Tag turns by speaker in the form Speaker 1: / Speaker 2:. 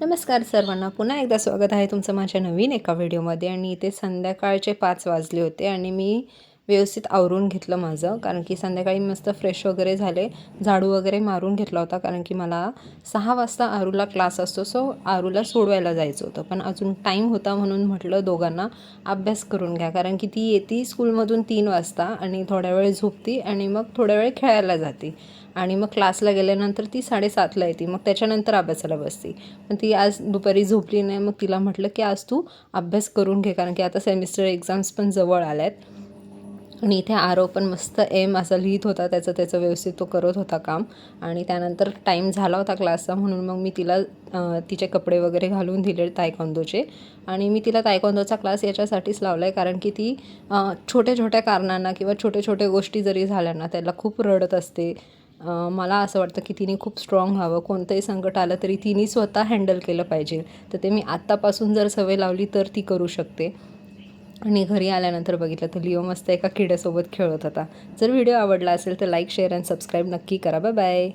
Speaker 1: नमस्कार सर्वांना, पुन्हा एकदा स्वागत आहे तुमचं माझ्या नवीन एका व्हिडिओमध्ये. आणि इथे संध्याकाळचे 5 वाजले होते आणि मी व्यवस्थित आवरून घेतलं माझं, कारण की संध्याकाळी मस्त फ्रेश वगैरे झाले, झाडू वगैरे मारून घेतला होता, कारण की मला 6 वाजता आरूला क्लास असतो. सो आरूला सोडवायला जायचं होतं, पण अजून टाईम होता म्हणून म्हटलं दोघांना अभ्यास करून घ्या, कारण की ती येते स्कूलमधून 3 वाजता आणि थोड्या वेळ झोपती आणि मग थोड्या वेळ खेळायला जाते आणि मग क्लासला गेल्यानंतर ती 7:30ला येते, मग त्याच्यानंतर अभ्यासाला बसते. पण ती आज दुपारी झोपली नाही. मग तिला म्हटलं की आज तू अभ्यास करून घे, कारण की आता सेमिस्टर एक्झाम्स पण जवळ आल्या आहेत. आणि इथे आरव पण मस्त एम असा लिहित होता, त्याचं व्यवस्थित तो करत होता काम. आणि त्यानंतर टाईम झाला होता क्लासचा, म्हणून मग मी तिला तिचे कपडे वगैरे घालून दिले तायक्वांदोचे. आणि मी तिला तायक्वांदोचा क्लास याच्यासाठीच लावला आहे, कारण की ती छोट्या छोट्या कारणांना किंवा छोट्या छोट्या गोष्टी जरी झाल्या ना, त्याला खूप रडत असते. मला असं वाटतं की तिने खूप स्ट्रॉंग व्हावं, कोणतंही संकट आलं तरी तिने स्वतः हँडल केलं पाहिजे. तर ते मी आत्तापासून जर सवय लावली तर ती करू शकते. आणि घरी आल्यानंतर बघितलं तर लिओ मस्त एका किड्यासोबत खेळत होता. जर व्हिडिओ आवडला असेल तर लाईक, शेअर अँड सबस्क्राईब नक्की करा. Bye bye.